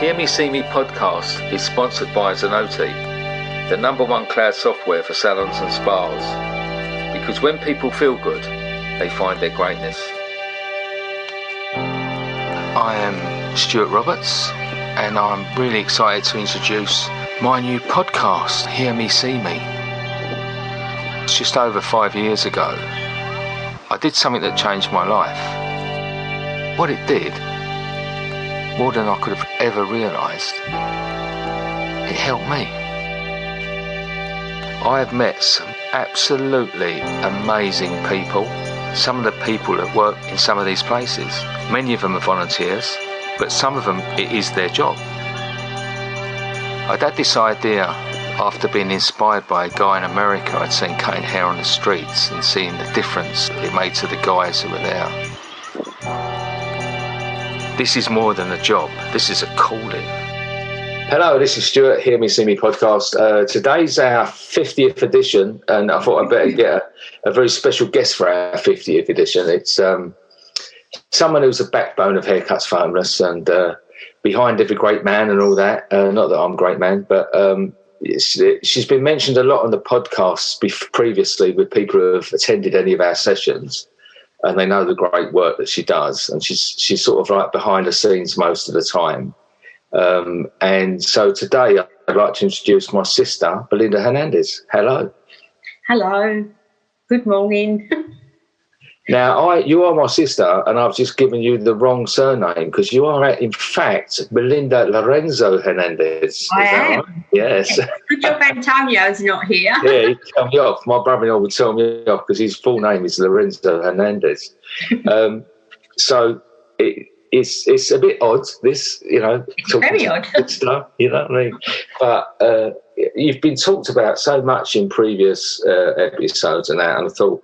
Hear Me See Me podcast is sponsored by Zenoti, the #1 cloud software for salons and spas. Because when people feel good, they find their greatness. I am Stuart Roberts, and I'm really excited to introduce my new podcast, Hear Me See Me. It's just over 5 years ago. I did something that changed my life. What it did, more than I could have ever realised, it helped me. I have met some absolutely amazing people. Some of the people that work in some of these places, many of them are volunteers, but some of them it is their job. I'd had this idea after being inspired by a guy in America I'd seen cutting hair on the streets and seeing the difference it made to the guys who were there. This is more than a job. This is a calling. Hello, this is Stuart, Hear Me See Me podcast. Today's our 50th edition, and I thought I'd better get a very special guest for our 50th edition. It's someone who's a backbone of Haircuts for Homeless and behind every great man and all that. Not that I'm a great man, but she's been mentioned a lot on the podcasts previously with people who have attended any of our sessions. And they know the great work that she does, and she's sort of like behind the scenes most of the time. And so today I'd like to introduce my sister, Belinda Hernandez. Hello. Hello. Good morning. Now, you are my sister, and I've just given you the wrong surname because you are, in fact, Belinda Lorenzo-Hernandez. I am. Right? Yes. Good job Antonio's not here. Yeah, he'd tell me off. My brother-in-law would tell me off because his full name is Lorenzo Hernandez. So it's a bit odd, this, you know. It's very odd. Stuff, you know what I mean? But you've been talked about so much in previous episodes and that, and I thought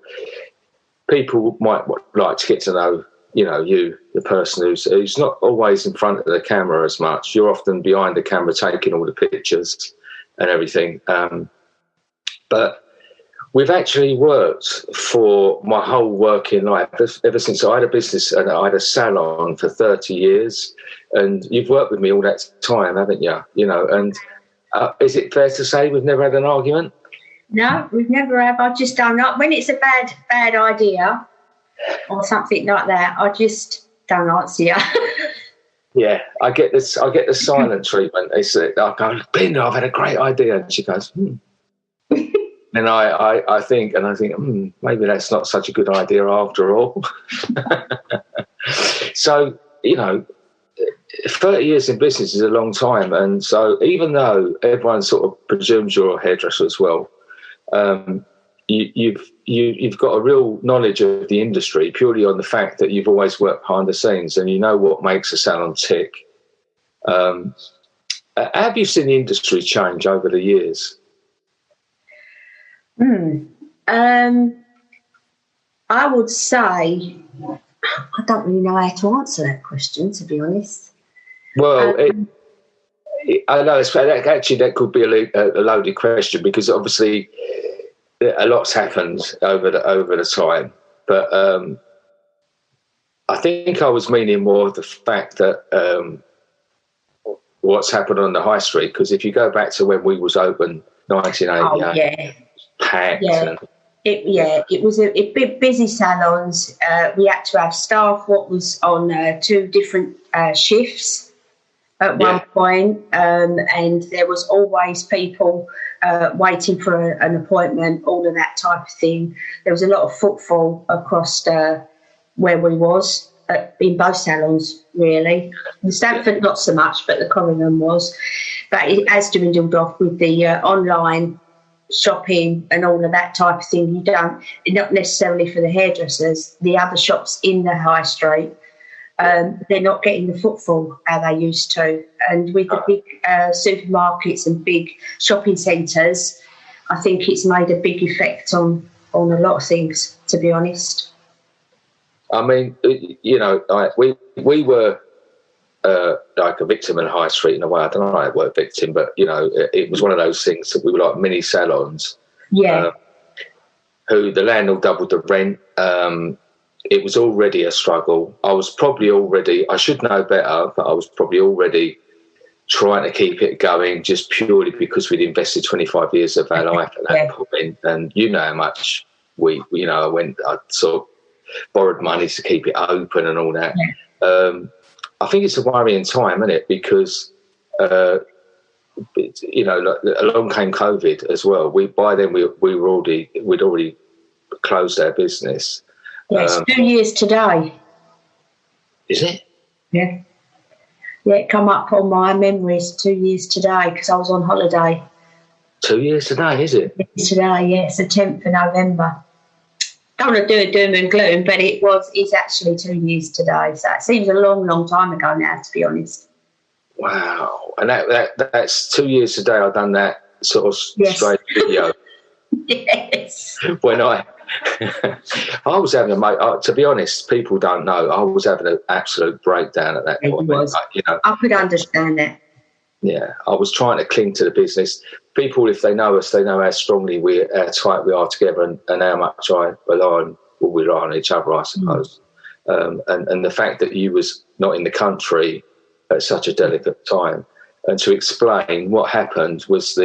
people might like to get to know, you know, you, the person who's not always in front of the camera as much. You're often behind the camera taking all the pictures and everything. But we've actually worked for my whole working life, ever since I had a business and I had a salon for 30 years. And you've worked with me all that time, haven't you? You know, and is it fair to say we've never had an argument? No, we've never have. I just don't know. When it's a bad idea or something like that, I just don't answer you. Yeah, I get this. I get the silent treatment. It's I go, Belinda, I've had a great idea, and she goes, And I think, maybe that's not such a good idea after all. So, you know, 30 years in business is a long time, and so even though everyone sort of presumes you're a hairdresser as well, you've got a real knowledge of the industry purely on the fact that you've always worked behind the scenes and you know what makes a salon tick. Have you seen the industry change over the years? I would say I don't really know how to answer that question, to be honest. Well, I know actually that could be a loaded question because obviously a lot's happened over the time, but I think I was meaning more of the fact that what's happened on the high street. Because if you go back to when we was open, 1988, packed. Yeah. It was a big busy salons. We had to have staff what was on 2 different shifts at one point, and there was always people waiting for an appointment, all of that type of thing. There was a lot of footfall across where we was in both salons, really. The Stamford not so much, but the Corringham was. But it has dwindled off with the online shopping and all of that type of thing. Not necessarily for the hairdressers, the other shops in the high street, they're not getting the footfall how they used to. And with the big supermarkets and big shopping centres, I think it's made a big effect on a lot of things, to be honest. I mean, you know, we were like a victim in High Street in a way. I don't know how it word victim, but, you know, it was one of those things that we were like mini salons. Yeah. Who the landlord doubled the rent. It was already a struggle. I was probably already, I should know better, but I was probably already trying to keep it going just purely because we'd invested 25 years of our life at that point. And you know how much I sort of borrowed money to keep it open and all that. I think it's a worrying time, isn't it? Because along came COVID as well. We'd already closed our business. Yes, 2 years today. Is it? Yeah. Yeah, it come up on my memories 2 years today because I was on holiday. 2 years today, is it? It's today, yeah. It's the 10th of November. Don't want to do a doom and gloom, but it's actually 2 years today. So it seems a long, long time ago now, to be honest. Wow. And that's 2 years today I've done that sort of straight video. Yes. When I was having to be honest, people don't know, I was having an absolute breakdown at that point. I could understand that. Yeah, I was trying to cling to the business. People, if they know us, they know how strongly how tight we are together, and how much I rely on each other, I suppose. And the fact that you was not in the country at such a delicate time, and to explain what happened was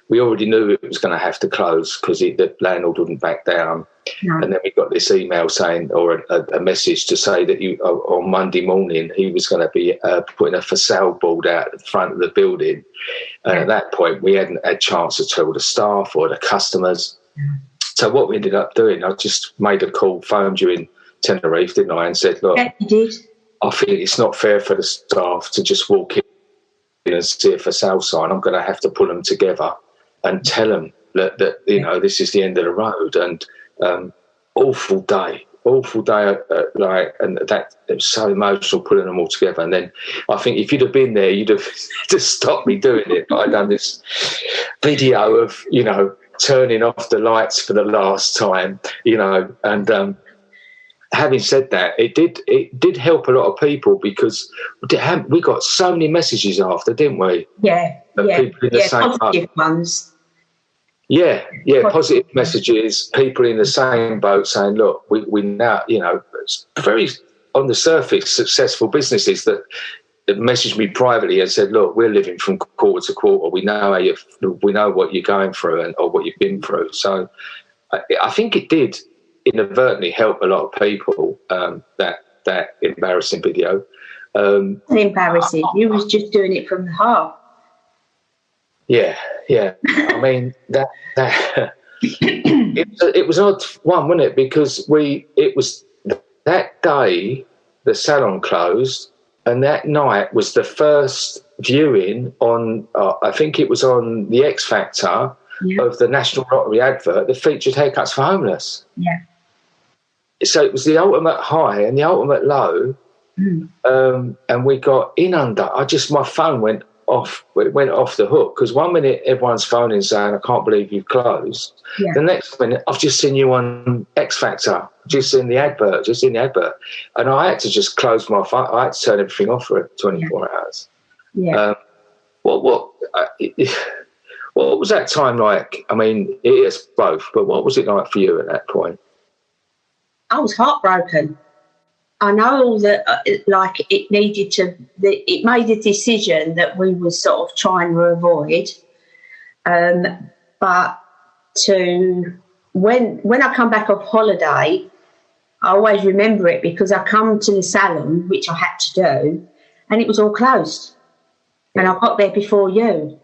we already knew it was going to have to close because the landlord wouldn't back down. No. And then we got this email saying, or a message to say that on Monday morning he was going to be putting a for sale board out at the front of the building. And at that point we hadn't had a chance to tell the staff or the customers. So what we ended up doing, I just made a call, phoned you in Tenerife, didn't I, and said, look, you did. I think it's not fair for the staff to just walk in and see a for sale sign. I'm going to have to pull them together and tell them that this is the end of the road. And awful day, and that it was so emotional putting them all together. And then I think if you'd have been there, you'd have just stopped me doing it. But I'd done this video of turning off the lights for the last time, and having said that, it did help a lot of people because we got so many messages after, didn't we? Yeah, people in the same positive ones. Yeah, positive messages, people in the same boat saying, look, we now, it's very, on the surface, successful businesses that messaged me privately and said, look, we're living from quarter to quarter. We know we know what you're going through or what you've been through. So I think it did inadvertently help a lot of people, that embarrassing video. Embarrassing. You was just doing it from the heart. Yeah. I mean, that it was an odd one, wasn't it? Because it was that day the salon closed, and that night was the first viewing on, I think it was on the X Factor of the National Lottery advert that featured haircuts for homeless. Yeah. So it was the ultimate high and the ultimate low, and we got in under. My phone went off. It went off the hook because 1 minute everyone's phoning saying, "I can't believe you've closed." Yeah. The next minute, I've just seen you on X Factor, just in the advert, and I had to just close my phone. I had to turn everything off for 24 hours. Yeah. What was that time like? I mean, it is both, but what was it like for you at that point? I was heartbroken. I know that it needed to. It made a decision that we were sort of trying to avoid. But when I come back off holiday, I always remember it because I come to the salon, which I had to do, and it was all closed. And I got there before you,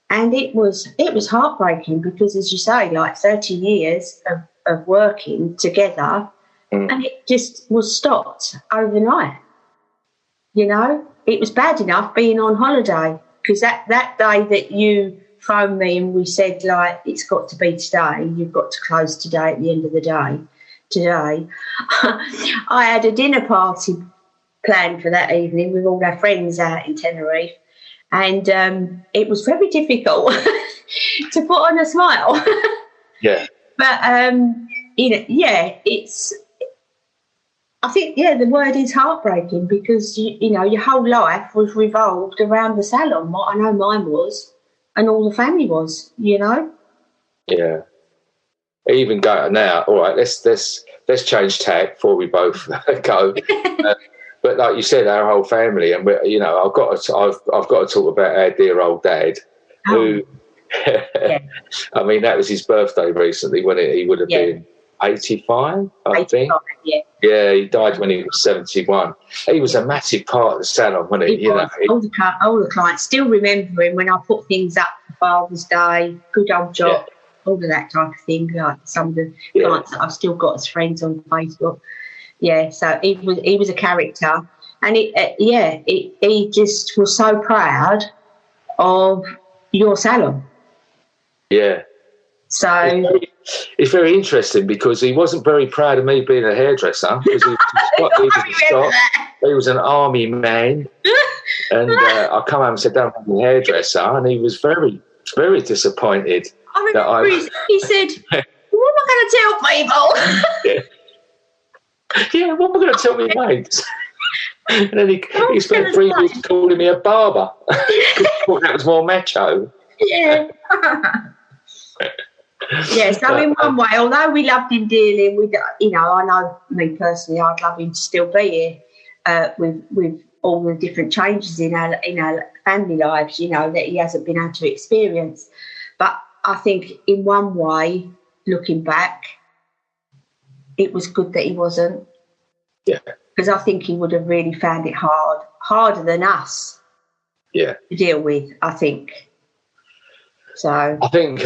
and it was heartbreaking because, as you say, 30 years of working together. And it just was stopped overnight. It was bad enough being on holiday because that day that you phoned me and we said, it's got to be today, you've got to close today at the end of the day. Today, I had a dinner party planned for that evening with all our friends out in Tenerife, and it was very difficult to put on a smile. Yeah. But, I think, the word is heartbreaking because, your whole life was revolved around the salon. I know mine was, and all the family was, Yeah. Even go now, all right, let's change tack before we both go. but like you said, our whole family, and you know, I've got to talk about our dear old dad, who, I mean, that was his birthday recently when he would have been 85, I think. Yeah, he died when he was 71. He was a massive part of the salon, wasn't he? All the clients still remember him when I put things up for Father's Day, good old job, all of that type of thing. Like some of the clients that I've still got as friends on Facebook. Yeah, so he was a character, and he just was so proud of your salon. Yeah. So it's very interesting because he wasn't very proud of me being a hairdresser because he was an army man, and I come home and said, "Don't be a hairdresser," and he was very, very disappointed. I remember he said, "What am I going to tell people?" Yeah, what am I going to tell my mates? And then he spent 3 weeks calling me a barber. He thought that was more macho. Yeah. Yeah, so in one way, although we loved him dearly, I know me personally, I'd love him to still be here with all the different changes in our family lives, that he hasn't been able to experience. But I think in one way, looking back, it was good that he wasn't. Yeah. Because I think he would have really found it harder than us. Yeah. To deal with, I think. So I think.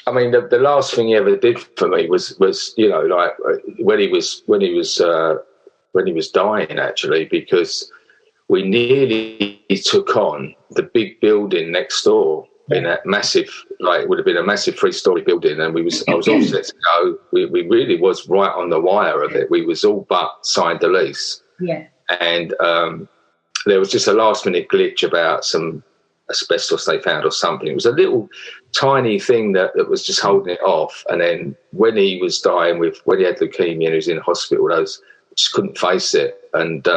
I mean, the last thing he ever did for me was like when he was dying, actually, because we nearly took on the big building next door in that massive, like it would have been a massive 3-story building, and I was all set to go. We really was right on the wire of it. We was all but signed the lease. Yeah. And there was just a last minute glitch about some asbestos they found or something. It was a little tiny thing that was just holding it off. And then when he was dying when he had leukemia and he was in hospital, just couldn't face it. And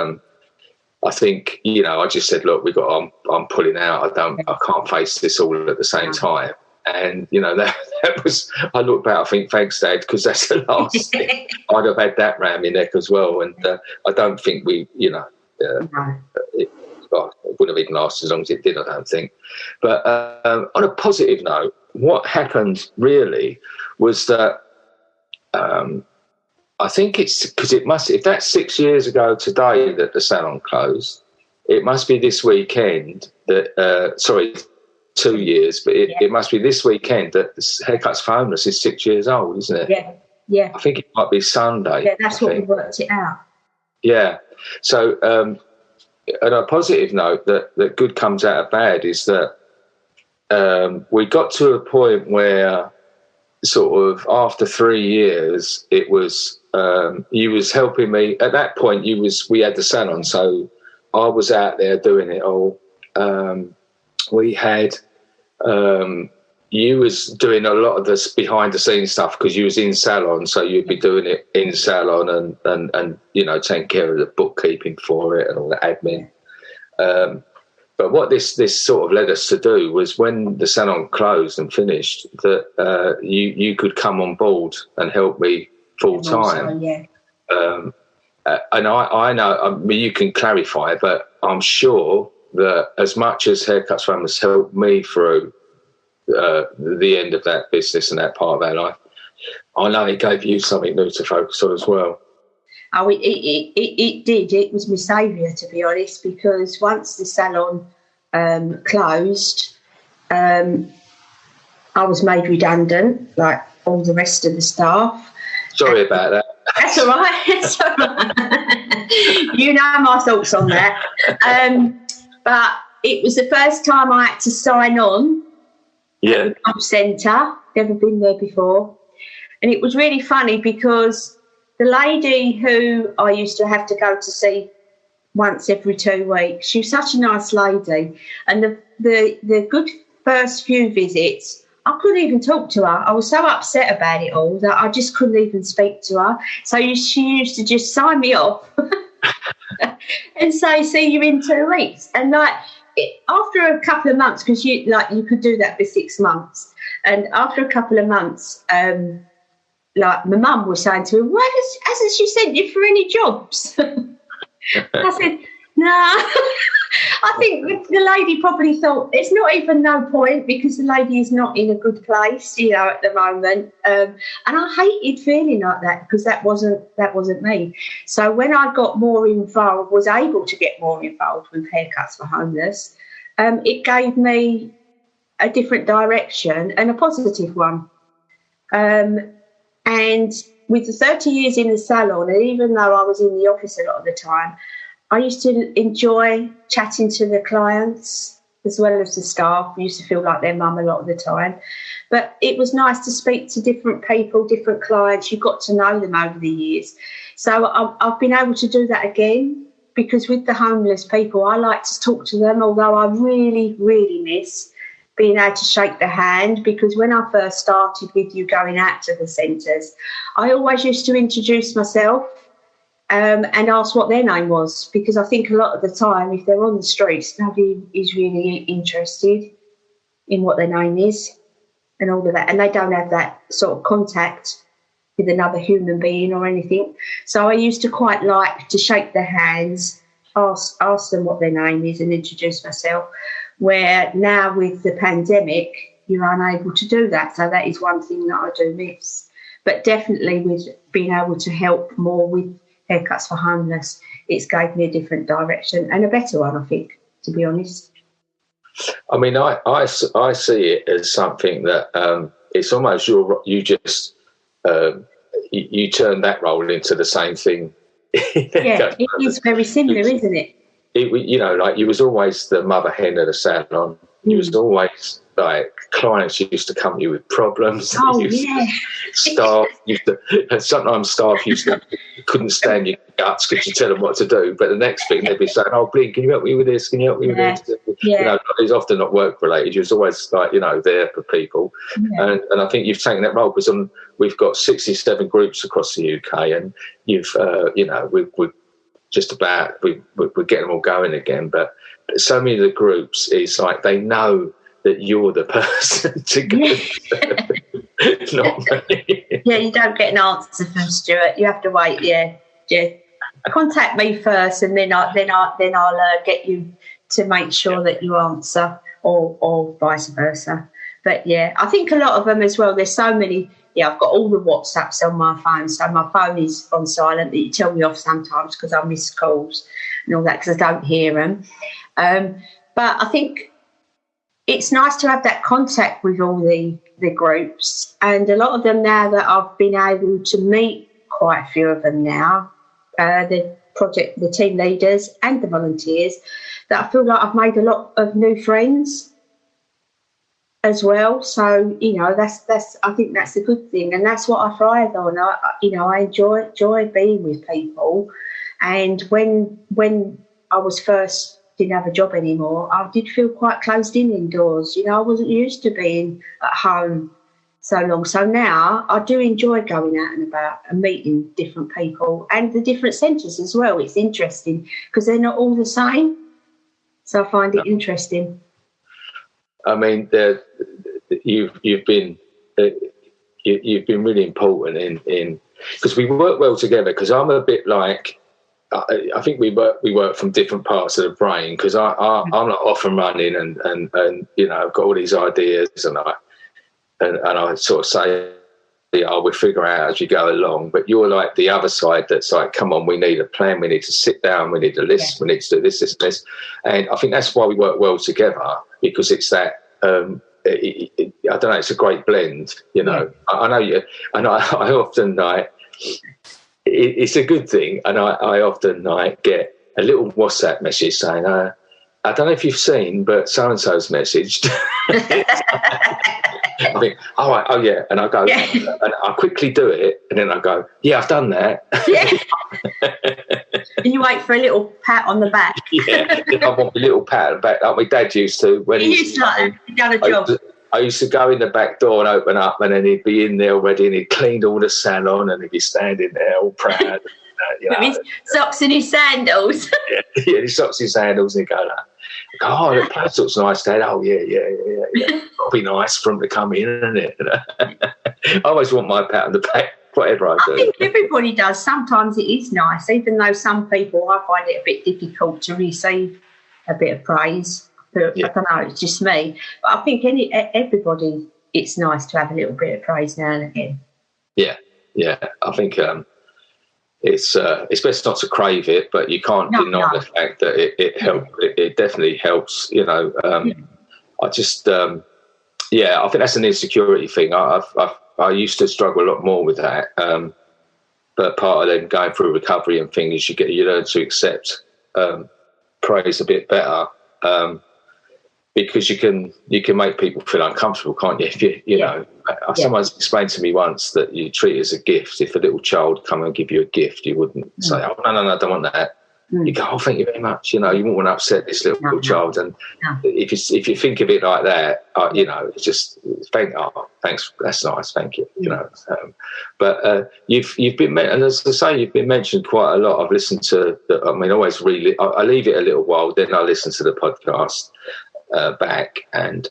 I think, I just said, look, I'm pulling out. I can't face this all at the same time. And, that was, I look back, I think, thanks, Dad, because that's the last thing. I'd have had that round my neck as well. And I don't think it wouldn't have even lasted as long as it did, I don't think. But on a positive note, what happened really was that I think it's because if that's 6 years ago today that the salon closed, it must be this weekend that, 2 years, but it must be this weekend that the Haircuts for Homeless is 6 years old, isn't it? Yeah, yeah. I think it might be Sunday. Yeah, that's what we worked it out. Yeah. So, on a positive note, that good comes out of bad is that we got to a point where sort of after 3 years, it was you was helping me. At that point, we had the salon, so I was out there doing it all. We had you was doing a lot of this behind the scenes stuff because you was in salon, so you'd be doing it in salon and taking care of the bookkeeping for it and all the admin. But what this sort of led us to do was when the salon closed and finished, that you could come on board and help me full time. And I know, I mean, you can clarify, but I'm sure that as much as Haircuts for Homeless helped me through the end of that business and that part of our life, I know it gave you something new to focus on as well. Oh, it did. It was my saviour, to be honest, because once the salon closed, I was made redundant, like all the rest of the staff. Sorry about that. That's all right. That's all right. You know my thoughts on that. But it was the first time I had to sign on. Yeah. At the job centre. Never been there before. And it was really funny because the lady who I used to have to go to see once every 2 weeks, she was such a nice lady. And the good first few visits, I couldn't even talk to her. I was so upset about it all that I just couldn't even speak to her. So she used to just sign me off and say, see you in 2 weeks. And after a couple of months, because you could do that for 6 months. And after a couple of months, my mum was saying to me, hasn't she sent you for any jobs? I said, no. I think the lady probably thought it's not even no point because the lady is not in a good place, at the moment. And I hated feeling like that because that wasn't me. So when I got more involved, was able to get more involved with Haircuts for Homeless, it gave me a different direction and a positive one. And with the 30 years in the salon, and even though I was in the office a lot of the time, I used to enjoy chatting to the clients as well as the staff. I used to feel like their mum a lot of the time. But it was nice to speak to different people, different clients. You got to know them over the years. So I've been able to do that again because with the homeless people, I like to talk to them, although I really, really miss being able to shake the hand, because when I first started with you going out to the centres, I always used to introduce myself and ask what their name was, because I think a lot of the time, if they're on the streets, nobody is really interested in what their name is and all of that, and they don't have that sort of contact with another human being or anything. So I used to quite like to shake their hands, ask them what their name is and introduce myself, where now with the pandemic, you're unable to do that. So that is one thing that I do miss. But definitely with being able to help more with Haircuts for Homeless, it's gave me a different direction and a better one, I think, to be honest. I mean, I see it as something that it's almost you turn that role into the same thing. Yeah, it is very similar, isn't it? Like you was always the mother hen of the salon. You was always like clients used to come to you with problems. Oh yeah. Sometimes staff couldn't stand your guts because you tell them what to do. But the next thing they'd be saying, "Oh, Blink, can you help me with this? Can you help me with this?" Yeah. It's often not work related. You was always like there for people. Yeah. And I think you've taken that role because we've got 67 groups across the UK, and you've we're just about we're getting them all going again. But so many of the groups is like they know that you're the person to go. Not me. Yeah, you don't get an answer from Stuart. You have to wait. Yeah. Contact me first, and then I'll get you to make sure that you answer, or vice versa. But yeah, I think a lot of them as well. There's so many. Yeah, I've got all the WhatsApps on my phone, so my phone is on silent. But you tell me off sometimes because I miss calls and all that because I don't hear them. But I think it's nice to have that contact with all the groups, and a lot of them now that I've been able to meet quite a few of them now, the team leaders and the volunteers, that I feel like I've made a lot of new friends as well. So that's I think that's a good thing, and that's what I thrive on. I enjoy being with people, and when I was first didn't have a job anymore, I did feel quite closed in indoors. I wasn't used to being at home so long. So now I do enjoy going out and about and meeting different people and the different centres as well. It's interesting because they're not all the same. So I find it interesting. I mean, you've been really important in because we work well together. Because I'm a bit like. I think we work from different parts of the brain because I'm not off and running and I've got all these ideas and I sort of say, we'll figure out as you go along. But you're like the other side that's like, come on, we need a plan, we need to sit down, we need to listen, we need to do this. And I think that's why we work well together, because it's that, I don't know, it's a great blend, I know you, and I often like, it's a good thing, and I often get a little WhatsApp message saying, I don't know if you've seen, but so-and-so's messaged. I think, oh yeah, and I go, and I quickly do it, and then I go, yeah, I've done that. Yeah. And you wait for a little pat on the back. Yeah, I want a little pat on the back, like my dad used to. When he used to like that. He'd done a job. I used to go in the back door and open up, and then he'd be in there already, and he'd cleaned all the salon, and he'd be standing there all proud. With his socks and his sandals. Yeah, his socks and his sandals, and he'd go, oh, the place looks nice, Dad. Oh, yeah. It'll be nice for him to come in, isn't it? I always want my pat on the back whatever I do. I think everybody does. Sometimes it is nice, even though some people, I find it a bit difficult to receive a bit of praise. But I don't know, it's just me. But I think everybody, it's nice to have a little bit of praise now and again. Yeah. I think it's best not to crave it, but you can't deny the fact that it helps. It definitely helps, you know. I just, I think that's an insecurity thing. I used to struggle a lot more with that. But part of then going through recovery and things, you learn to accept praise a bit better. Because you can make people feel uncomfortable, can't you? If you know, someone's explained to me once that you treat it as a gift. If a little child come and give you a gift, you wouldn't say, "Oh no, I don't want that." You go, "Oh, thank you very much." You know, you wouldn't want to upset this little child. And if you think of it like that, you know, it's just thanks, that's nice, thank you. You know, but you've been, and as I say, you've been mentioned quite a lot. I've listened to, I always I leave it a little while, then I listen to the podcast back, and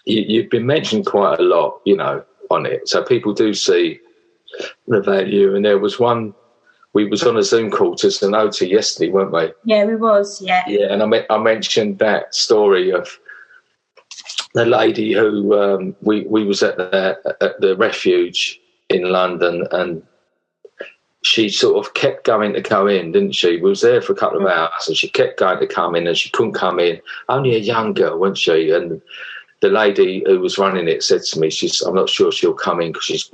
you've been mentioned quite a lot, you know, on it. So people do see the value. And there was one, we was on a Zoom call to Sonota yesterday, weren't we? Yeah, we was, yeah. Yeah, and I mentioned that story of the lady who we was at the refuge in London, and she sort of kept going to go in, didn't she? We was there for a couple of hours, and she kept going to come in, and she couldn't come in. Only a young girl, wasn't she? And the lady who was running it said to me, I'm not sure she'll come in because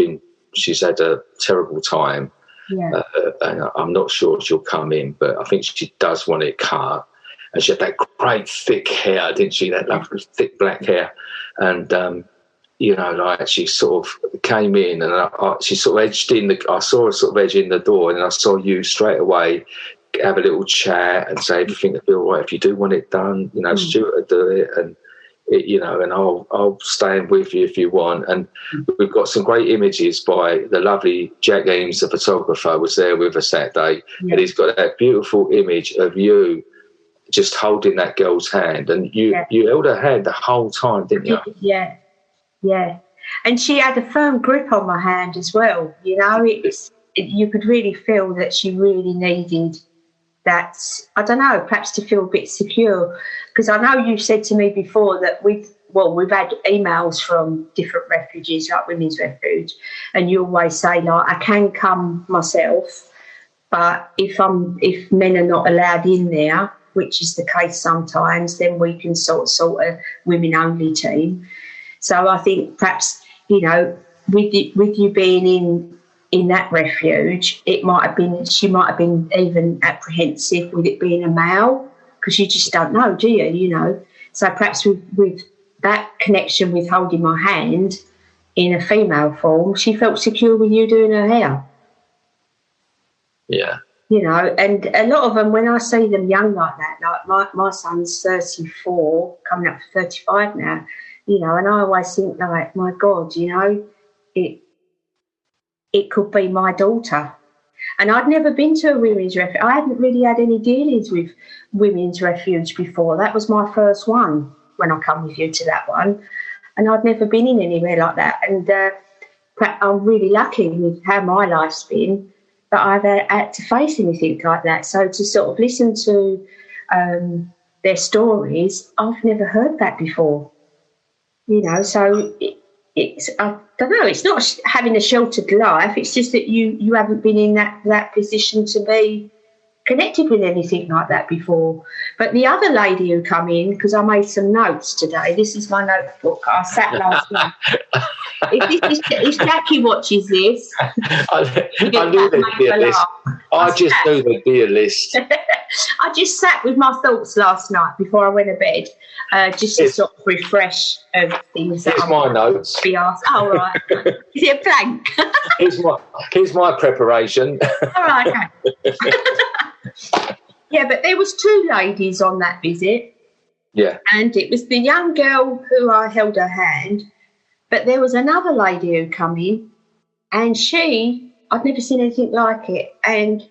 she's had a terrible time. Yeah. And I'm not sure she'll come in, but I think she does want it cut. And she had that great thick hair, didn't she? That lovely thick black hair. And, you know, like she sort of came in, and she sort of edged in. I saw her sort of edge in the door, and I saw you straight away have a little chat and say everything will be all right if you do want it done. You know, Stuart will do it, and you know, and I'll stand with you if you want. And we've got some great images by the lovely Jack Eames, the photographer, was there with us that day, and he's got that beautiful image of you just holding that girl's hand, and you held her hand the whole time, didn't you? Yeah, and she had a firm grip on my hand as well. You know, you could really feel that she really needed that. I don't know, perhaps to feel a bit secure, because I know you said to me before that we've had emails from different refuges, like Women's Refuge, and you always say, like, I can come myself, but if men are not allowed in there, which is the case sometimes, then we can sort a women only team. So I think perhaps, you know, with you being in that refuge, she might have been even apprehensive with it being a male, because you just don't know, do you? You know, so perhaps with that connection with holding my hand in a female form, she felt secure with you doing her hair. Yeah. You know, and a lot of them, when I see them young like that, like my son's 34, coming up to 35 now. You know, and I always think, like, my God, you know, it could be my daughter. And I'd never been to a women's refuge. I hadn't really had any dealings with women's refuge before. That was my first one when I come with you to that one. And I'd never been in anywhere like that. And I'm really lucky with how my life's been that I've had to face anything like that. So to sort of listen to their stories, I've never heard that before. You know, so it's I don't know. It's not having a sheltered life. It's just that you haven't been in that position to be connected with anything like that before. But the other lady who come in, because I made some notes today. This is my notebook. I sat last night. If Jackie watches this, I knew there'd be a list. I just knew there'd be a list. I just sat with my thoughts last night before I went to bed, just to sort of refresh things. Here's my notes. Be asked. Oh, right. Is it a blank? here's my preparation. All right. Okay. Yeah, but there was two ladies on that visit. Yeah. And it was the young girl who I held her hand, but there was another lady who come in, and I'd never seen anything like it, and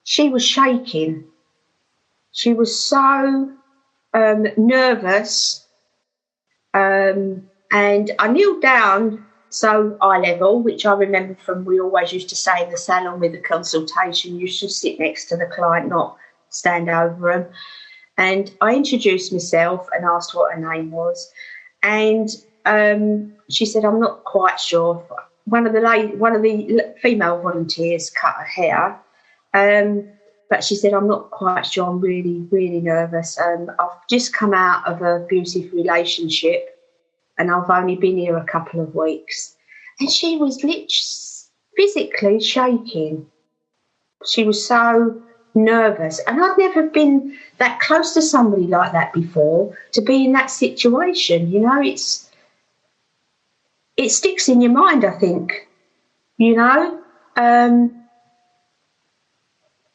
she was shaking. She was so nervous, and I kneeled down so eye level, which I remember from we always used to say in the salon with the consultation, you should sit next to the client, not stand over them. And I introduced myself and asked what her name was. And she said, I'm not quite sure. One of the female volunteers cut her hair. But she said, I'm not quite sure. I'm really, really nervous. I've just come out of an abusive relationship and I've only been here a couple of weeks. And she was literally physically shaking. She was so nervous. And I'd never been that close to somebody like that before, to be in that situation. You know, it sticks in your mind, I think, you know.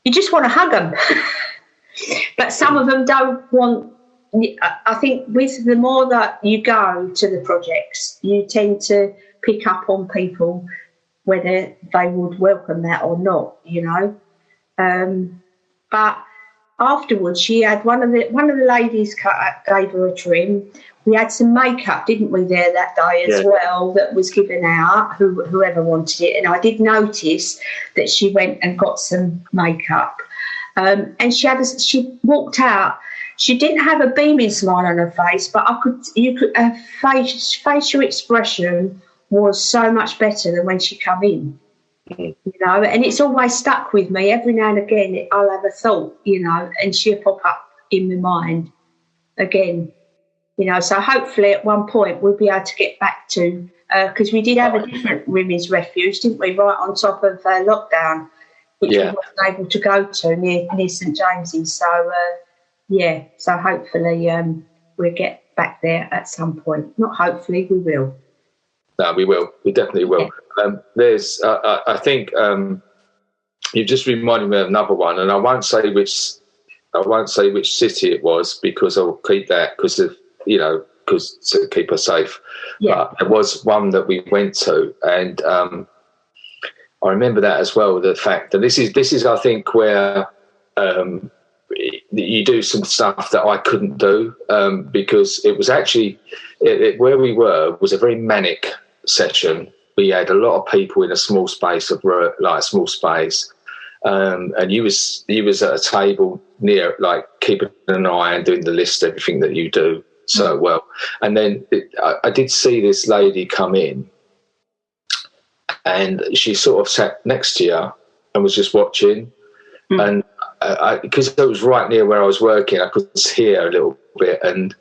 You just want to hug them. But some of them don't want. I think with the more that you go to the projects, you tend to pick up on people, whether they would welcome that or not, you know. But afterwards, she had one of the ladies gave her a trim. We had some makeup, didn't we, there that day as well, that was given out, whoever wanted it. And I did notice that she went and got some makeup. And she walked out. She didn't have a beaming smile on her face, but her facial expression was so much better than when she come in. You know, and it's always stuck with me. Every now and again, I'll have a thought, you know, and she'll pop up in my mind again. You know, so hopefully at one point we'll be able to get back to, because we did have a different women's refuge, didn't we, right on top of lockdown, which we weren't able to go to near St James's. So, so hopefully we'll get back there at some point. Not hopefully, we will. No, we will. We definitely will. There's, I think you've just reminded me of another one, and I won't say which city it was, because I'll keep that because to keep her safe. Yeah. But there was one that we went to, and I remember that as well. The fact that this is I think where you do some stuff that I couldn't do because it was actually where we were was a very manic session. We had a lot of people in a small space and you was at a table near, like, keeping an eye and doing the list, everything that you do so well. And then I did see this lady come in, and she sort of sat next to you and was just watching. And because it was right near where I was working, I could hear a little bit. And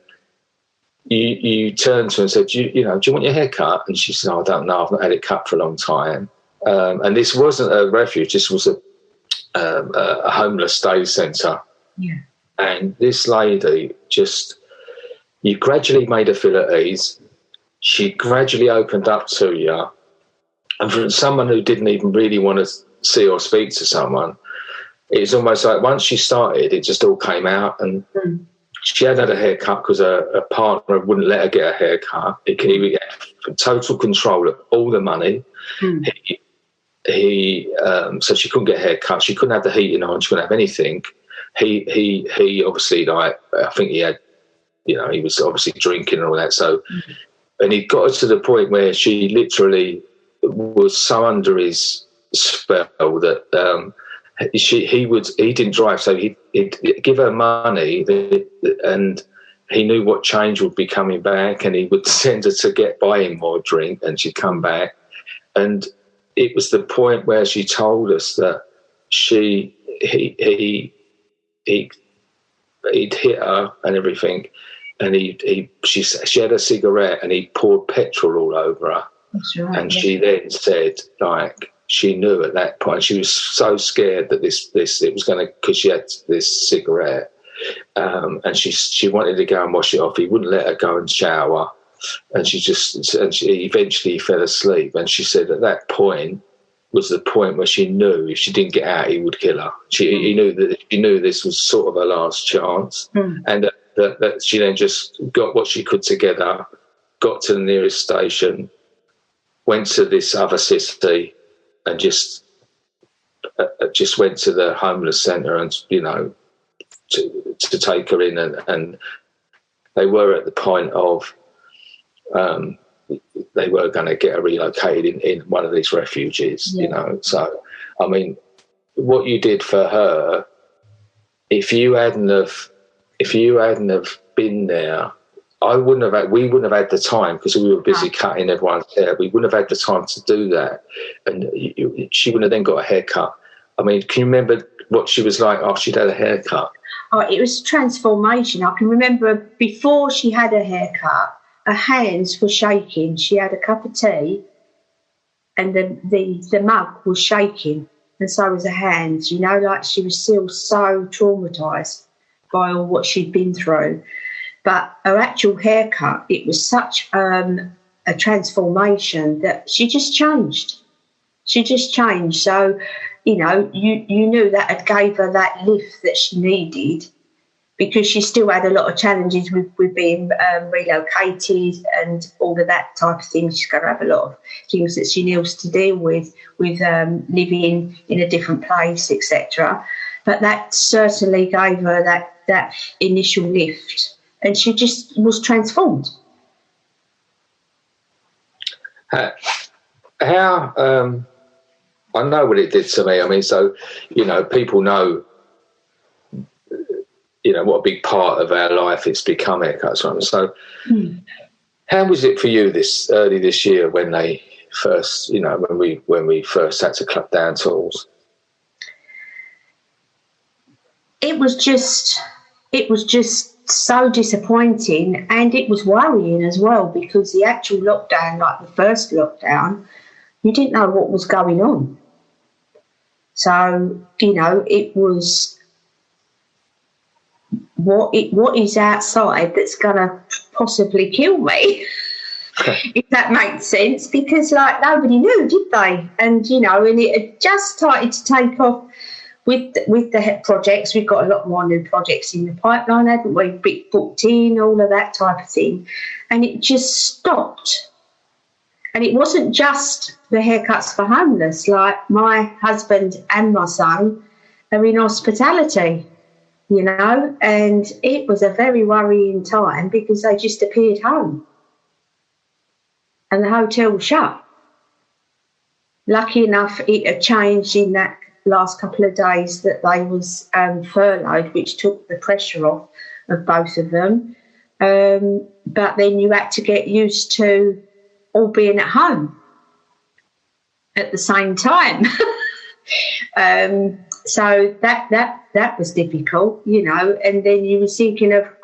you turned to her and said, do you want your hair cut? And she said, I don't know, I've not had it cut for a long time. And this wasn't a refuge, this was a homeless day centre. Yeah. And this lady you gradually made her feel at ease. She gradually opened up to you. And from someone who didn't even really want to see or speak to someone, it was almost like once she started, it just all came out. And she had a haircut because her partner wouldn't let her get a haircut. He had total control of all the money. So she couldn't get a haircut. She couldn't have the heating on. She couldn't have anything. He obviously, like, I think he had, he was obviously drinking and all that. So, and he got her to the point where she literally was so under his spell that he didn't drive, so he'd give her money, and he knew what change would be coming back, and he would send her to get buy him more drink, and she'd come back. And it was the point where she told us that he'd hit her and everything, and she had a cigarette, and he poured petrol all over her. That's right, and she then said, like, she knew at that point, she was so scared that it was going to, because she had this cigarette, and she wanted to go and wash it off. He wouldn't let her go and shower, and she eventually fell asleep. And she said at that point was the point where she knew if she didn't get out, he would kill her. She knew this was sort of her last chance, and that she then just got what she could together, got to the nearest station, went to this other city, and just went to the homeless centre and to take her in, and they were at the point of they were going to get her relocated in one of these refuges, you know. So, I mean, what you did for her, if you hadn't have been there, we wouldn't have had the time, because we were busy cutting everyone's hair. We wouldn't have had the time to do that, and she wouldn't have then got a haircut. I mean, can you remember what she was like after she'd had a haircut? Oh, it was transformation. I can remember before she had a haircut, her hands were shaking. She had a cup of tea, and the mug was shaking, and so was her hands. You know, like she was still so traumatised by all what she'd been through. But her actual haircut, it was such a transformation that she just changed. She just changed. So, you know, you knew that it gave her that lift that she needed, because she still had a lot of challenges with being relocated and all of that type of thing. She's going to have a lot of things that she needs to deal with living in a different place, etc. But that certainly gave her that initial lift, and she just was transformed. How I know what it did to me. I mean, so, you know, people know, you know, what a big part of our life it's become, haircuts. So how was it for you early this year when they first, you know, when we first had to cut down tools? It was just so disappointing, and it was worrying as well, because the actual lockdown, like the first lockdown, you didn't know what was going on. So, you know, it was what is outside that's going to possibly kill me, if that makes sense, because, like, nobody knew, did they? And, you know, and it had just started to take off with the projects. We've got a lot more new projects in the pipeline, haven't we? Big booked in, all of that type of thing. And it just stopped. And it wasn't just the haircuts for homeless. Like, my husband and my son are in hospitality, you know, and it was a very worrying time, because they just appeared home and the hotel was shut. Lucky enough, it had changed in that last couple of days that they was furloughed, which took the pressure off of both of them. But then you had to get used to all being at home at the same time. So that was difficult, you know. And then you were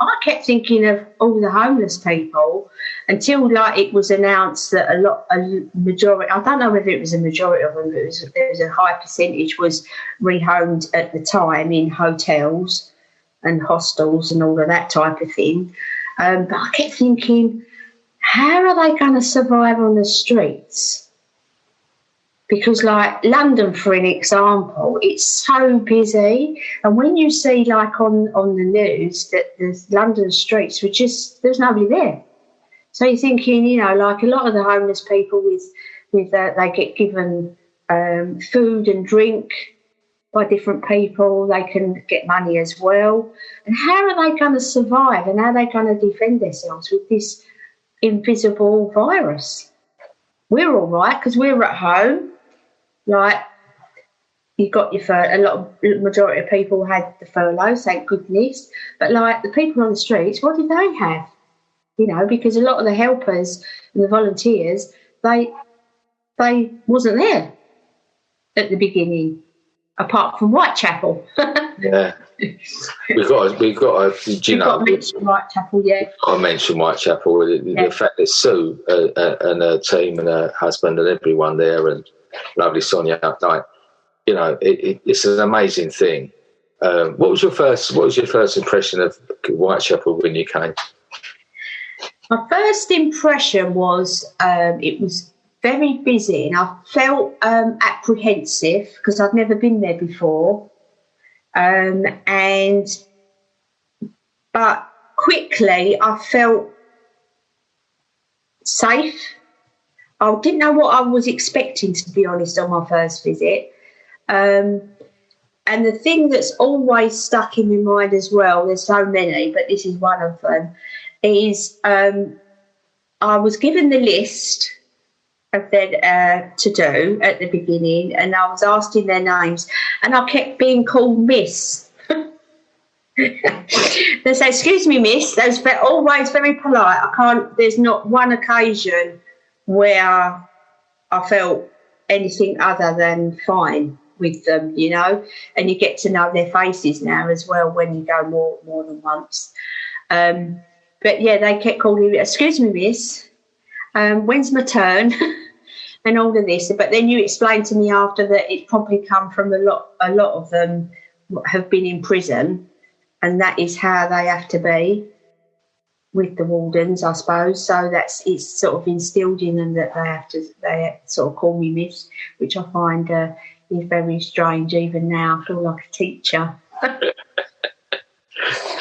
I kept thinking of all the homeless people, until, like, it was announced that a majority, I don't know whether it was a majority of them, but there was a high percentage was rehomed at the time in hotels and hostels and all of that type of thing. But I kept thinking, how are they going to survive on the streets? Because, like, London, for an example, it's so busy. And when you see, like, on the news that the London streets were there's nobody there. So you're thinking, you know, like, a lot of the homeless people they get given food and drink by different people. They can get money as well. And how are they going to survive, and how are they going to defend themselves with this invisible virus? We're all right because we're at home. Like, you got your majority of people had the furlough, thank goodness. But, like, the people on the streets, what did they have? You know, because a lot of the helpers and the volunteers, they wasn't there at the beginning, apart from Whitechapel. Yeah, we've got to mention Whitechapel. Yeah, I mentioned Whitechapel. The fact that Sue and her team and her husband and everyone there, and lovely Sonia, like, you know, it's an amazing thing. What was your first impression of Whitechapel when you came? My first impression was it was very busy, and I felt apprehensive because I'd never been there before. But quickly I felt safe. I didn't know what I was expecting, to be honest, on my first visit. And the thing that's always stuck in my mind as well, there's so many, but this is one of them, is I was given the list of their to do at the beginning, and I was asked in their names, and I kept being called Miss. They say, "Excuse me, Miss." They're always very polite. There's not one occasion where I felt anything other than fine with them, you know. And you get to know their faces now as well when you go more than once. But yeah, they kept calling me, "Excuse me, Miss, when's my turn?" and all of this. But then you explained to me after that it probably come from a lot of them have been in prison, and that is how they have to be with the wardens, I suppose. So it's sort of instilled in them that they sort of call me Miss, which I find is very strange. Even now, I feel like a teacher.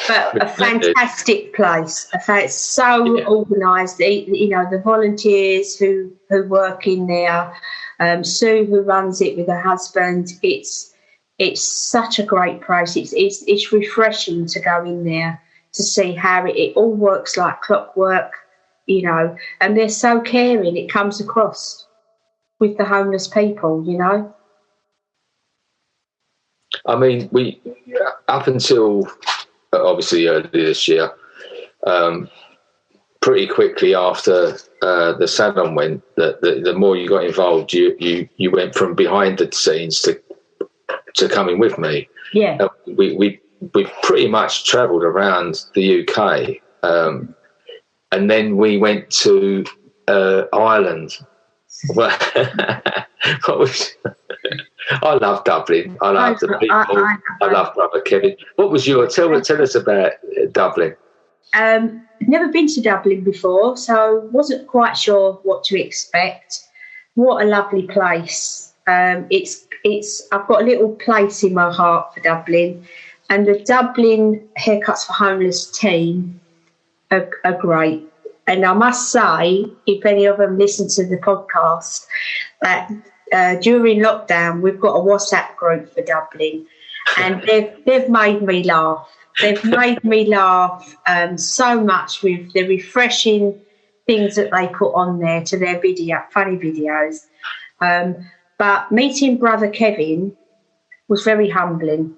But a fantastic place. It's so organised. You know, the volunteers who work in there, Sue, who runs it with her husband. It's such a great place. It's refreshing to go in there to see how it all works like clockwork, you know. And they're so caring. It comes across with the homeless people, you know. I mean, we up until obviously earlier this year, pretty quickly after the salon went, the more you got involved, you went from behind the scenes to coming with me. Yeah, we pretty much travelled around the UK, and then we went to Ireland. Well, I love Dublin. I love the people. I love Brother Kevin. What was tell us about Dublin? Never been to Dublin before, so wasn't quite sure what to expect. What a lovely place. I've got a little place in my heart for Dublin, and the Dublin Haircuts for Homeless team are great. And I must say, if any of them listen to the podcast, that during lockdown we've got a WhatsApp group for Dublin, and they've made me laugh. They've made me laugh so much with the refreshing things that they put on there to their funny videos. But meeting Brother Kevin was very humbling.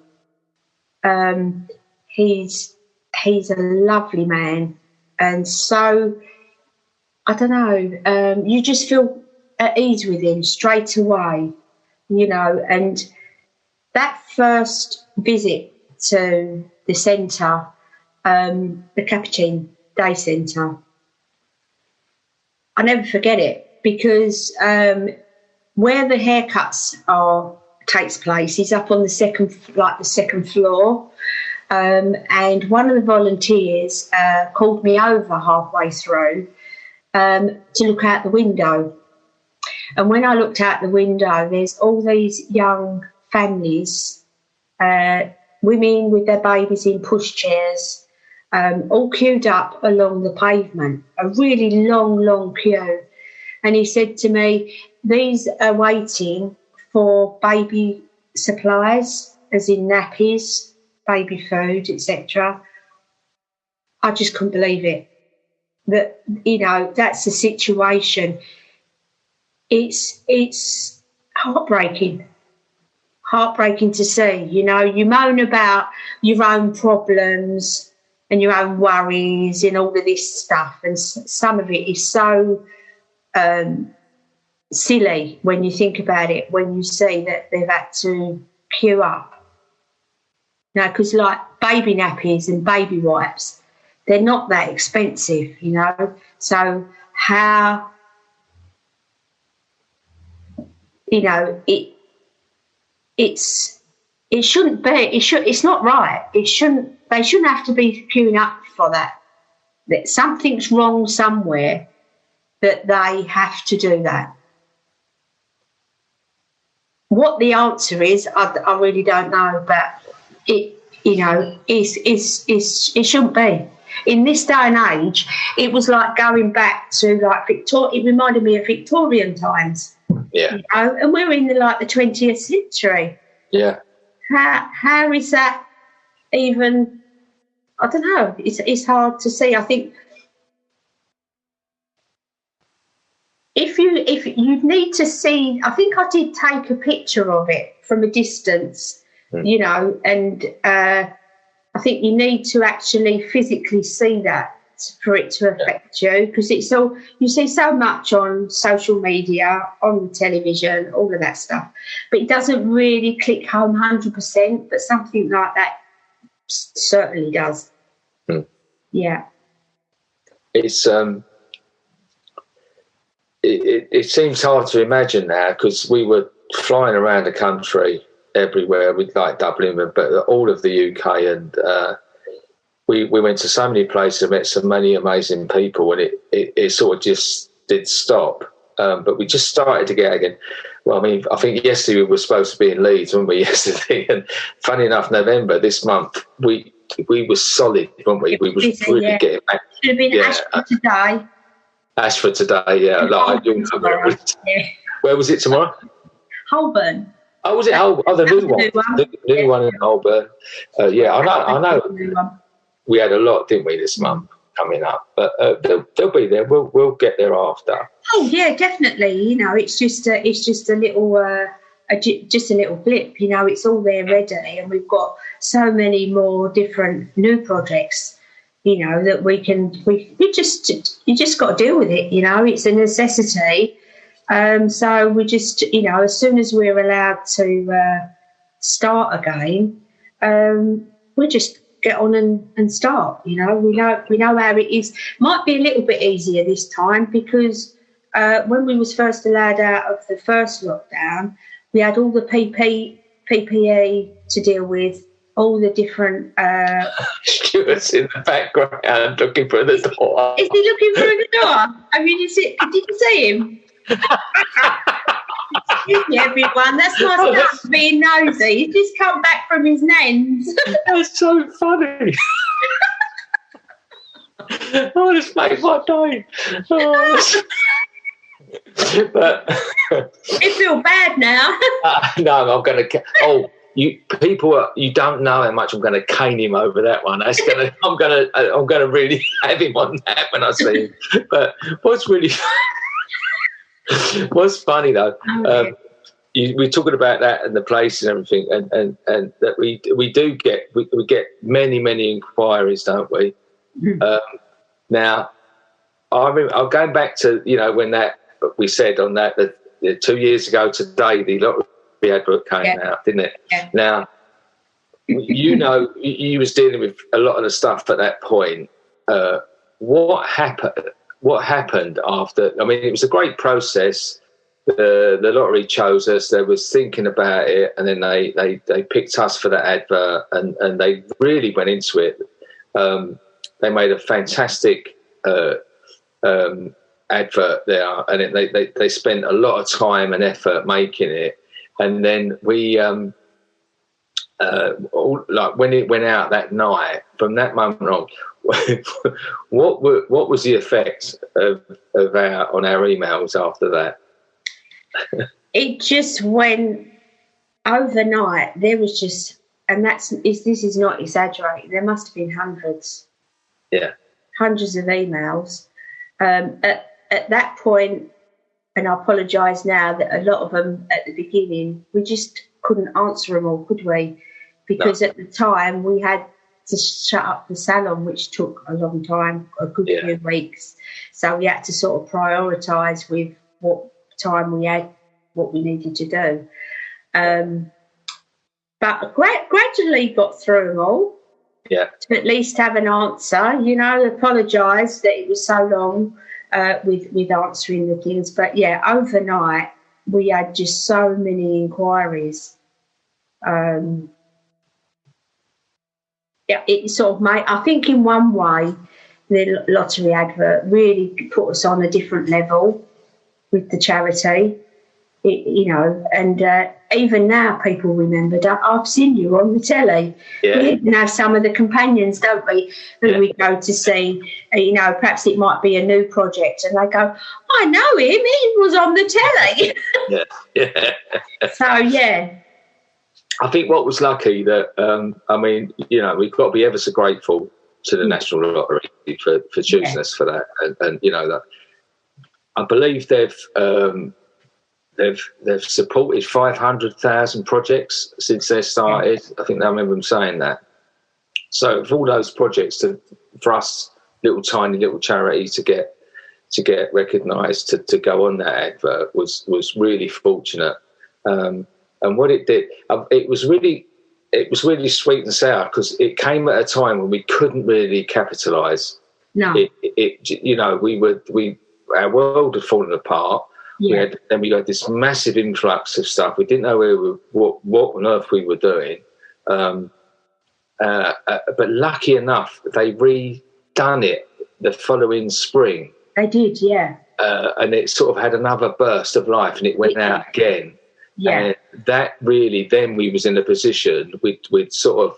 He's a lovely man, and so I don't know. You just feel at ease with him straight away, you know. And that first visit to the centre, the Capuchin Day Centre, I never forget it, because where the haircuts takes place is up on the second floor, and one of the volunteers called me over halfway through to look out the window. And when I looked out the window, there's all these young families, women with their babies in pushchairs, all queued up along the pavement, a really long queue. And he said to me, these are waiting for baby supplies, as in nappies, baby food, etc. I just couldn't believe it. That, you know, that's the situation. It's heartbreaking to see. You know, you moan about your own problems and your own worries and all of this stuff, and some of it is so silly when you think about it, when you see that they've had to queue up. Now, because like baby nappies and baby wipes, they're not that expensive, you know. So how, you know, it shouldn't be. It's not right. They shouldn't have to be queuing up for that. That something's wrong somewhere that they have to do that. What the answer is, I really don't know, but it, you know, it shouldn't be. In this day and age, it was like going back to like it reminded me of Victorian times. Yeah. You know? And we're in the 20th century. Yeah. How is that even? I don't know. It's hard to see. I think if you need to see, I think I did take a picture of it from a distance, you know, and I think you need to actually physically see that for it to affect you, because it's all, you see so much on social media, on the television, all of that stuff, but it doesn't really click home 100%, but something like that certainly does. Yeah. It's it seems hard to imagine now, because we were flying around the country everywhere, with like Dublin, but all of the UK, and we went to so many places, met so many amazing people, and it sort of just did stop. But we just started to get again. Well, I mean, I think yesterday we were supposed to be in Leeds, weren't we, yesterday? And funny enough, November this month, we were solid, weren't we? We was busy, really getting back. Should have been Ashford today. Ashford today, yeah. Like, where was it tomorrow? Holborn. Oh, was it Holborn? Oh, the new one. The new one in Holborn. Yeah, I know. We had a lot, didn't we, this month coming up? But they'll be there. We'll get there after. Oh yeah, definitely. You know, it's just a little just a little blip. You know, it's all there ready, and we've got so many more different new projects. You know, that you just got to deal with it. You know, it's a necessity. So we just, you know, as soon as we're allowed to start again, we just get on and start. You know, we know how it is. Might be a little bit easier this time, because when we was first allowed out of the first lockdown, we had all the PPE to deal with, all the different... Stuart's in the background looking for the door. Is he looking for the door? I mean, did you see him? Excuse me, everyone. That's my son being nosy. He's just come back from his nens. That's so funny. Oh, this makes my day. Oh, but I feel bad now. No, I'm going to. Oh, you don't know how much I'm going to cane him over that one. I'm going to really have him on that when I see him. But what's funny though, we're talking about that and the place and everything, and that we get many inquiries, don't we? Now, I remember, I'm going back to, you know, when that we said on that 2 years ago today, the lottery advert came out, didn't it? Yeah. Now, you know, you was dealing with a lot of the stuff at that point. What happened after? I mean, it was a great process. The lottery chose us. They was thinking about it, and then they picked us for that advert, and they really went into it. They made a fantastic advert there, and they spent a lot of time and effort making it. And then we, like when it went out that night, from that moment on, what was the effect of on our emails after that? It just went overnight. There was just, and this is not exaggerating, there must have been hundreds of emails. At that point, and I apologise now that a lot of them at the beginning, we just couldn't answer them all, could we? Because at the time we had to shut up the salon, which took a long time, a good few weeks. So we had to sort of prioritise with what time we had, what we needed to do. But gradually got through them all. Yeah. To at least have an answer, you know, apologise that it was so long with answering the things. But yeah, overnight we had just so many inquiries. It sort of made, I think in one way, the lottery advert really put us on a different level with the charity. You know, and even now people remember, I've seen you on the telly. Yeah. We even have some of the companions, don't we, who we go to see, you know, perhaps it might be a new project, and they go, I know him, he was on the telly. Yeah. So, yeah. I think what was lucky that, I mean, you know, we've got to be ever so grateful to the National Lottery for choosing us for that. And you know, that I believe they've supported 500,000 projects since they started. I think I remember them saying that. So for all those projects, for us, tiny little charity to get recognised to go on that advert was really fortunate. And what it did, it was really sweet and sour, because it came at a time when we couldn't really capitalise. No, our world had fallen apart. Yeah. We got this massive influx of stuff. We didn't know what on earth we were doing. But lucky enough, they redone it the following spring. They did, yeah. And it sort of had another burst of life, and it went out again. Yeah. And that really, then we was in a position, we'd sort of,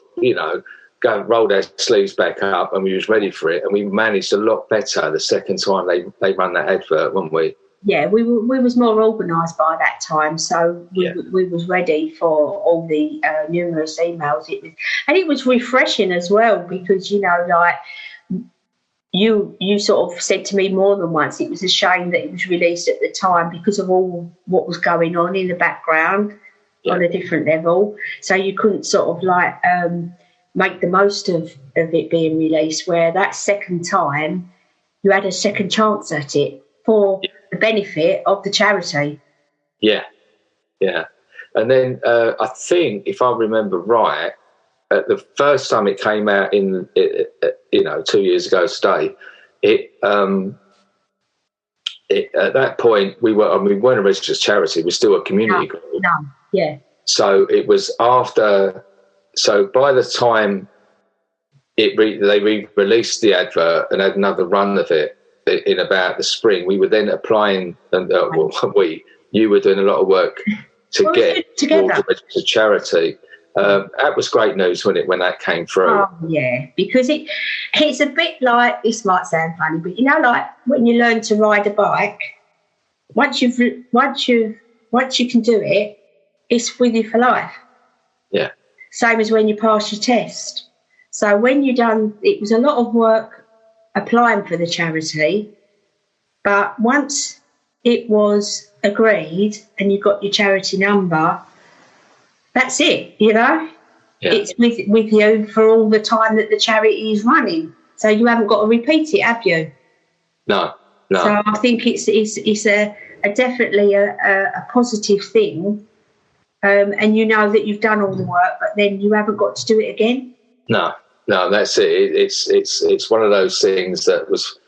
rolled our sleeves back up, and we was ready for it. And we managed a lot better the second time they run that advert, weren't we? Yeah, we was more organised by that time, so we was ready for all the numerous emails. It was refreshing as well, because you sort of said to me more than once it was a shame that it was released at the time because of all what was going on in the background on a different level. So you couldn't sort of make the most of it being released. Where that second time you had a second chance at it for the benefit of the charity. Yeah. And then I think, if I remember right, the first time it came out 2 years ago today, at that point we weren't a registered charity. We're still a community group. No, yeah. So it was after. So by the time they released the advert and had another run of it in about the spring, we were then applying, and you were doing a lot of work to get together a registered charity. That was great news when that came through. Oh yeah, because it's a bit like, this might sound funny, but like when you learn to ride a bike, once you can do it, it's with you for life. Yeah. Same as when you pass your test. So when it was a lot of work applying for the charity, but once it was agreed and you got your charity number, that's it, Yeah. It's with you for all the time that the charity is running. So you haven't got to repeat it, have you? No. So I think it's definitely a positive thing, and that you've done all the work, but then you haven't got to do it again. No, that's it. It's one of those things that was.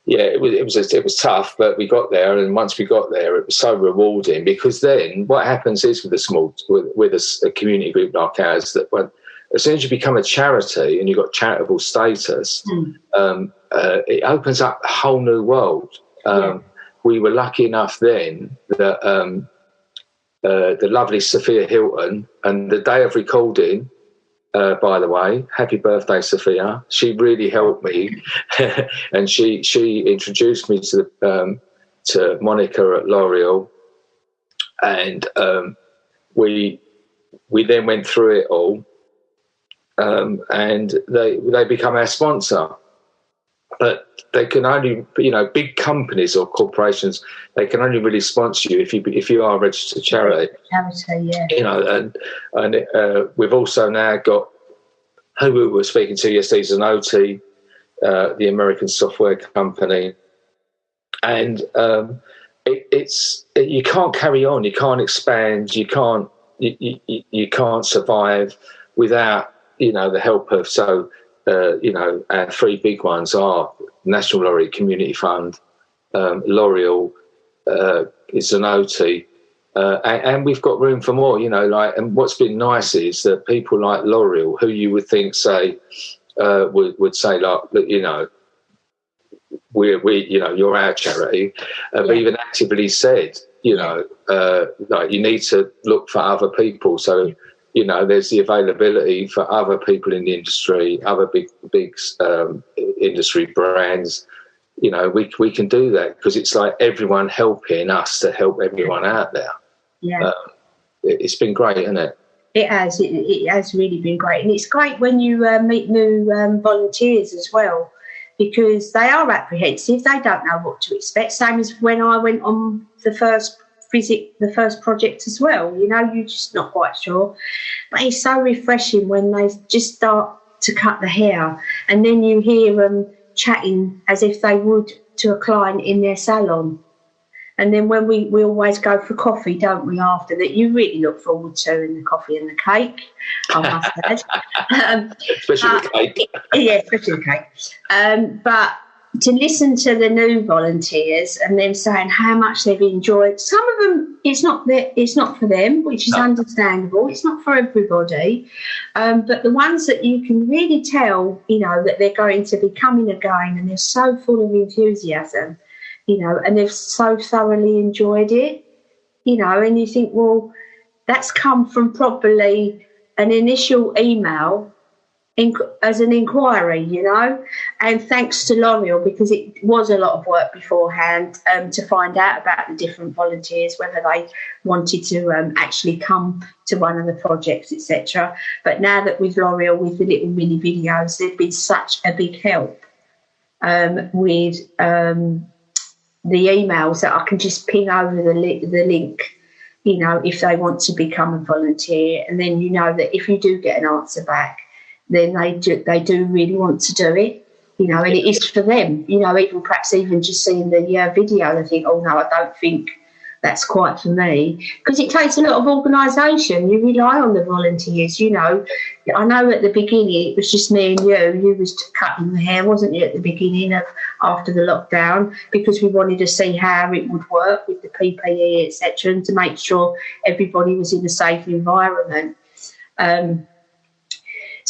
Yeah, it was tough, but we got there, and once we got there, it was so rewarding, because then what happens is with a community group like ours, that as soon as you become a charity and you've got charitable status, it opens up a whole new world. We were lucky enough then that the lovely Sophia Hilton, and the day of recording, by the way, happy birthday, Sophia. She really helped me, and she introduced me to Monica at L'Oreal, and we then went through it all, and they become our sponsor. But they can only, big companies or corporations, they can only really sponsor you if you are a registered charity. Charity, yeah. And we've also now got, who we were speaking to yesterday, Zanotti, the American software company, and you can't carry on, you can't expand, you can't survive without the help of our three big ones are National Lottery Community Fund, L'Oreal, Zanotti, and we've got room for more. And what's been nice is that people like L'Oreal, who you would think would say you're our charity, have even actively said you need to look for other people. So. There's the availability for other people in the industry, other big industry brands. We can do that because it's like everyone helping us to help everyone out there. Yeah, it's been great, hasn't it? It has. It has really been great, and it's great when you meet new volunteers as well. because they are apprehensive. They don't know what to expect. Same as when I went on the first project as well. You know, you're just not quite sure. But it's so refreshing when they just start to cut the hair, and then you hear them chatting as if they would to a client in their salon. And then when we always go for coffee, don't we, after that, you really look forward to, in the coffee and the cake, I must add. Especially the cake. Yeah, especially the cake. But to listen to the new volunteers and them saying how much they've enjoyed, some of them, it's not for them, which is understandable. It's not for everybody. But the ones that you can really tell, you know, that they're going to be coming again, and they're so full of enthusiasm, you know, and they've so thoroughly enjoyed it, you know, and you think, well, that's come from probably an initial email as an inquiry, you know, and thanks to L'Oreal, because it was a lot of work beforehand to find out about the different volunteers, whether they wanted to actually come to one of the projects, etc. But now that with L'Oreal, with the little mini videos, they've been such a big help with the emails that I can just ping over the link, you know, if they want to become a volunteer. And then you know that if you do get an answer back, then they do really want to do it, you know, and it is for them, you know, perhaps even just seeing the video, they think, oh, no, I don't think that's quite for me. Because it takes a lot of organisation. You rely on the volunteers, you know. I know at the beginning it was just me and you. You was cutting the hair, wasn't you, at the beginning after the lockdown, because we wanted to see how it would work with the PPE, etc., and to make sure everybody was in a safe environment.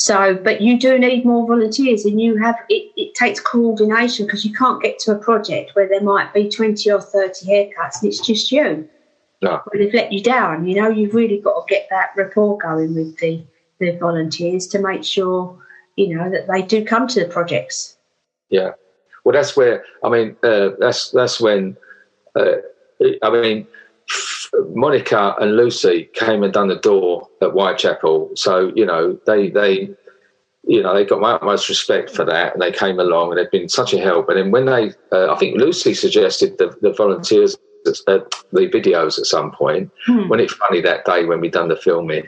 But you do need more volunteers, and it takes coordination, because you can't get to a project where there might be 20 or 30 haircuts and it's just you. No. But they've let you down, you know. You've really got to get that rapport going with the volunteers to make sure, you know, that they do come to the projects. Yeah. Well, that's where, I mean, that's when, I mean, Monica and Lucy came and done the door at Whitechapel, so you know they got my utmost respect for that, and they came along and they've been such a help. And then when they, I think Lucy suggested the volunteers, the videos at some point. Wasn't it funny that day when we done the filming?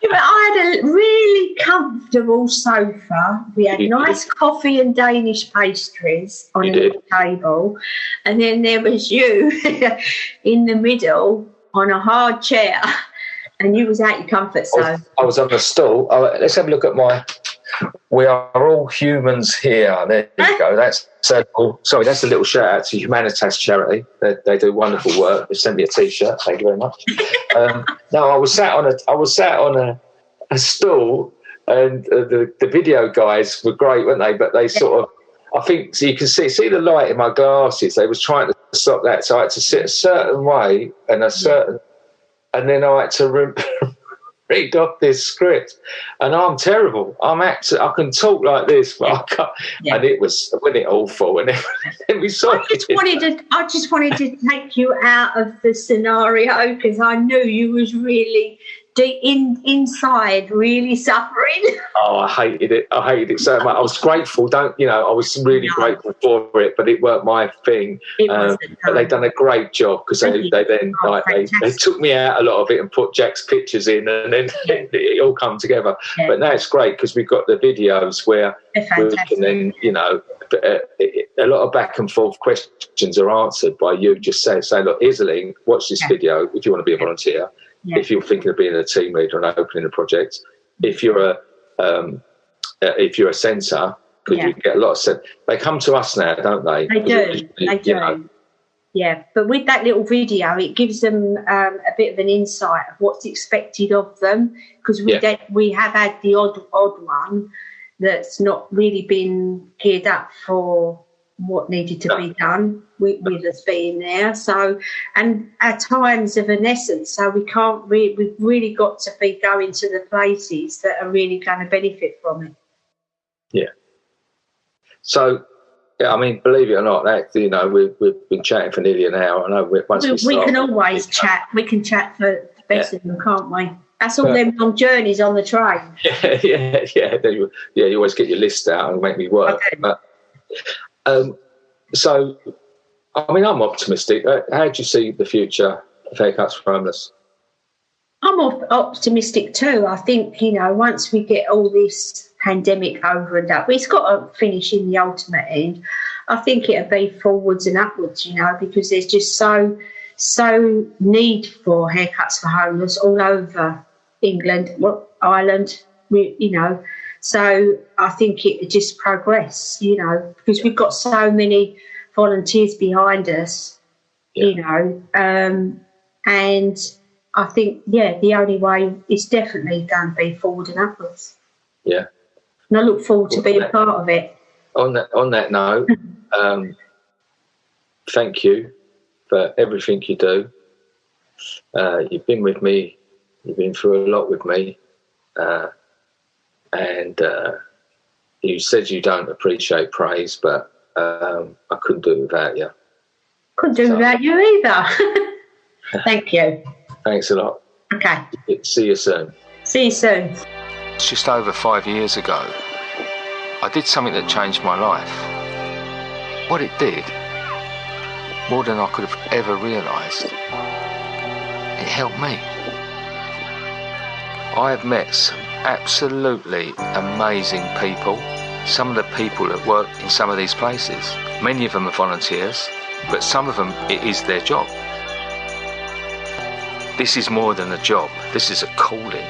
But I had a really comfortable sofa. We had nice coffee and Danish pastries on a little table. And then there was you in the middle on a hard chair. And you was out your comfort zone. I was on a stool. Let's have a look at we are all humans here. There you go. That's sorry, that's a little shout out to Humanitas charity. They do wonderful work. They sent me a T-shirt. Thank you very much. No, I was sat on a stool, and the video guys were great, weren't they? But they sort of, I think, so you can see the light in my glasses. They was trying to stop that, so I had to sit a certain way and and then I had to read off this script, and I'm terrible. I can talk like this, but I can't. Yeah. And it was when it all fall, and then we saw. I just wanted to take you out of the scenario, because I knew you was really inside, really suffering. Oh, I hated it so much. I was grateful. I was really grateful for it, but it weren't my thing. But they done a great job, because they took me out a lot of it and put Jack's pictures in, and then it all come together. Yeah. But now it's great, because we've got the videos where we can then, a lot of back and forth questions are answered by you just say, look, here's a link, watch this video if you want to be a volunteer. Yeah. If you're thinking of being a team leader and opening a project, if you're a centre, because you get a lot of they come to us now, don't they? They do. Yeah, but with that little video, it gives them a bit of an insight of what's expected of them, because we have had the odd one that's not really been geared up for what needed to be done with us being there. So, and our times of an essence, so we've really got to be going to the places that are really going to benefit from it. Yeah. So, I mean, believe it or not, that we've been chatting for nearly an hour. I know we can always chat. We can chat for the best of them, can't we? That's all them long journeys on the train. You always get your list out and make me work. But, so, I mean, I'm optimistic. How do you see the future of haircuts for homeless? I'm optimistic too. I think, once we get all this pandemic over and up, it's got to finish in the ultimate end. I think it'll be forwards and upwards, because there's just so need for haircuts for homeless all over England, Ireland, So I think it just progress, because we've got so many volunteers behind us, and I think, the only way is definitely going to be forward and upwards. Yeah. And I look forward to being a part of it. On that note, thank you for everything you do. You've been with me. You've been through a lot with me. And you said you don't appreciate praise, but I couldn't do it without you. Couldn't do it without you either. Thank you. Thanks a lot. Okay. See you soon. See you soon. It's just over 5 years ago, I did something that changed my life. What it did, more than I could have ever realised, it helped me. I have met some absolutely amazing people. Some of the people that work in some of these places, many of them are volunteers, but some of them, it is their job. This is more than a job. This is a calling.